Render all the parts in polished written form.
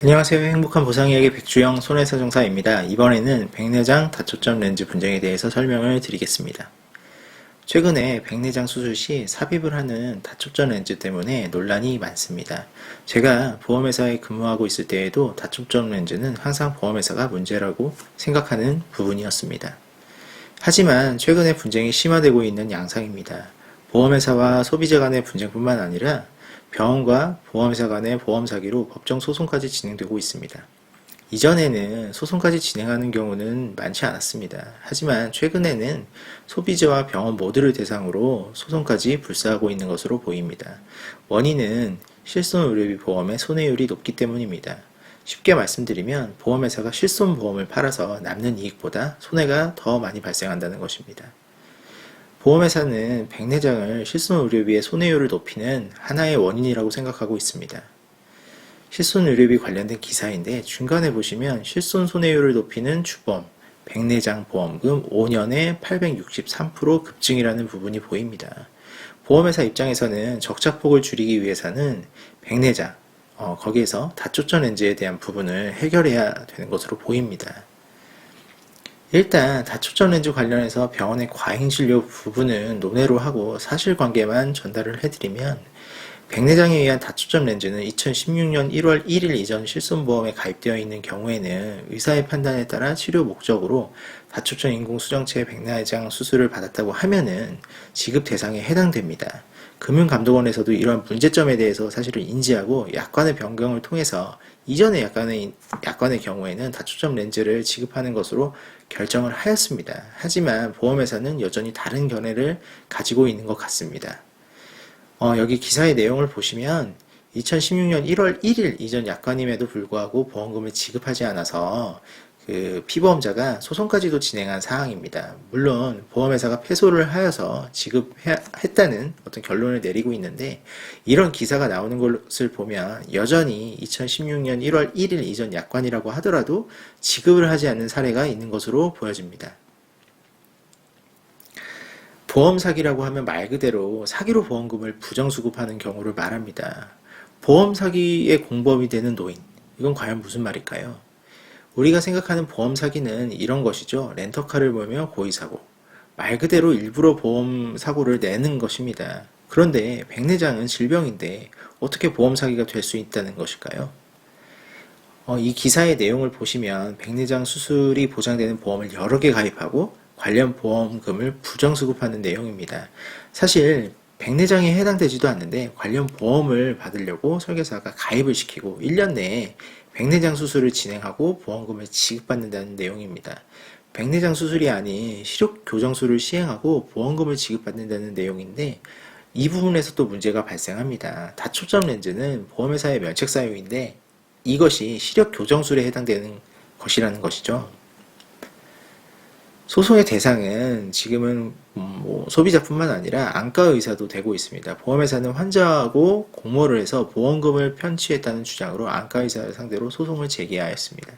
안녕하세요. 행복한 보상이야기 백주영 손해사정사입니다. 이번에는 백내장 다초점 렌즈 분쟁에 대해서 설명을 드리겠습니다. 최근에 백내장 수술 시 삽입을 하는 다초점 렌즈 때문에 논란이 많습니다. 제가 보험회사에 근무하고 있을 때에도 다초점 렌즈는 항상 보험회사가 문제라고 생각하는 부분이었습니다. 하지만 최근에 분쟁이 심화되고 있는 양상입니다. 보험회사와 소비자 간의 분쟁뿐만 아니라 병원과 보험회사 간의 보험 사기로 법정 소송까지 진행되고 있습니다. 이전에는 소송까지 진행하는 경우는 많지 않았습니다. 하지만 최근에는 소비자와 병원 모두를 대상으로 소송까지 불사하고 있는 것으로 보입니다. 원인은 실손의료비 보험의 손해율이 높기 때문입니다. 쉽게 말씀드리면 보험회사가 실손보험을 팔아서 남는 이익보다 손해가 더 많이 발생한다는 것입니다. 보험회사는 백내장을 실손의료비의 손해율을 높이는 하나의 원인이라고 생각하고 있습니다. 실손의료비 관련된 기사인데 중간에 보시면 실손 손해율을 높이는 주범, 백내장 보험금 5년에 863% 급증이라는 부분이 보입니다. 보험회사 입장에서는 적자폭을 줄이기 위해서는 백내장, 거기에서 다초점 렌즈에 대한 부분을 해결해야 되는 것으로 보입니다. 일단 다초점 렌즈 관련해서 병원의 과잉진료 부분은 논외로 하고 사실관계만 전달을 해드리면 백내장에 의한 다초점 렌즈는 2016년 1월 1일 이전 실손보험에 가입되어 있는 경우에는 의사의 판단에 따라 치료 목적으로 다초점 인공수정체 백내장 수술을 받았다고 하면은 지급 대상에 해당됩니다. 금융감독원에서도 이러한 문제점에 대해서 사실을 인지하고 약관의 변경을 통해서 이전의 약관의 경우에는 다초점 렌즈를 지급하는 것으로 결정을 하였습니다. 하지만 보험회사는 여전히 다른 견해를 가지고 있는 것 같습니다. 여기 기사의 내용을 보시면 2016년 1월 1일 이전 약관임에도 불구하고 보험금을 지급하지 않아서 그 피보험자가 소송까지도 진행한 사항입니다. 물론 보험회사가 패소를 하여서 지급했다는 어떤 결론을 내리고 있는데 이런 기사가 나오는 것을 보면 여전히 2016년 1월 1일 이전 약관이라고 하더라도 지급을 하지 않는 사례가 있는 것으로 보여집니다. 보험 사기라고 하면 말 그대로 사기로 보험금을 부정수급하는 경우를 말합니다. 보험 사기의 공범이 되는 노인, 이건 과연 무슨 말일까요? 우리가 생각하는 보험 사기는 이런 것이죠. 렌터카를 몰며 고의사고. 말 그대로 일부러 보험 사고를 내는 것입니다. 그런데 백내장은 질병인데 어떻게 보험 사기가 될 수 있다는 것일까요? 이 기사의 내용을 보시면 백내장 수술이 보장되는 보험을 여러 개 가입하고 관련 보험금을 부정수급하는 내용입니다. 사실 백내장에 해당되지도 않는데 관련 보험을 받으려고 설계사가 가입을 시키고 1년 내에 백내장 수술을 진행하고 보험금을 지급받는다는 내용입니다. 백내장 수술이 아닌 시력교정술을 시행하고 보험금을 지급받는다는 내용인데 이 부분에서 또 문제가 발생합니다. 다초점 렌즈는 보험회사의 면책사유인데 이것이 시력교정술에 해당되는 것이라는 것이죠. 소송의 대상은 지금은 소비자뿐만 아니라 안과의사도 되고 있습니다. 보험회사는 환자하고 공모를 해서 보험금을 편취했다는 주장으로 안과의사를 상대로 소송을 제기하였습니다.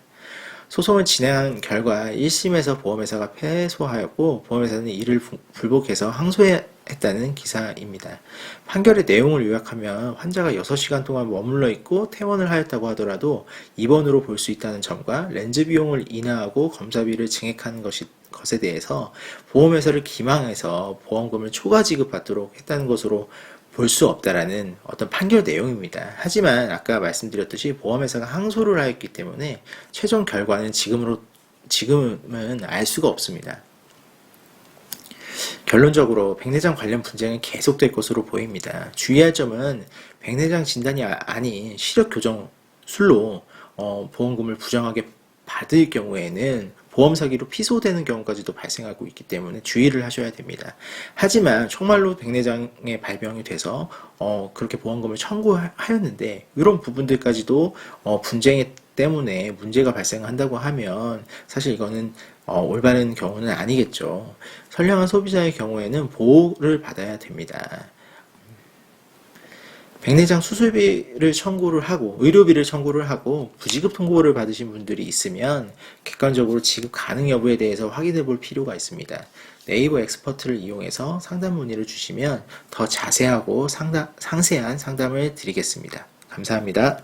소송을 진행한 결과 1심에서 보험회사가 패소하였고 보험회사는 이를 불복해서 항소했다는 기사입니다. 판결의 내용을 요약하면 환자가 6시간 동안 머물러 있고 퇴원을 하였다고 하더라도 입원으로 볼 수 있다는 점과 렌즈 비용을 인하하고 검사비를 증액하는 것에 대해서 보험회사를 기망해서 보험금을 초과 지급받도록 했다는 것으로 볼 수 없다라는 어떤 판결 내용입니다. 하지만 아까 말씀드렸듯이 보험회사가 항소를 하였기 때문에 최종 결과는 지금은 알 수가 없습니다. 결론적으로 백내장 관련 분쟁은 계속될 것으로 보입니다. 주의할 점은 백내장 진단이 아닌 시력교정술로 보험금을 부정하게 받을 경우에는 보험 사기로 피소되는 경우까지도 발생하고 있기 때문에 주의를 하셔야 됩니다. 하지만 정말로 백내장에 발병이 돼서 그렇게 보험금을 청구하였는데 이런 부분들까지도 분쟁 때문에 문제가 발생한다고 하면 사실 이거는 올바른 경우는 아니겠죠. 선량한 소비자의 경우에는 보호를 받아야 됩니다. 백내장 수술비를 청구를 하고 의료비를 청구를 하고 부지급 통보를 받으신 분들이 있으면 객관적으로 지급 가능 여부에 대해서 확인해 볼 필요가 있습니다. 네이버 엑스퍼트를 이용해서 상담 문의를 주시면 더 자세하고 상세한 상담을 드리겠습니다. 감사합니다.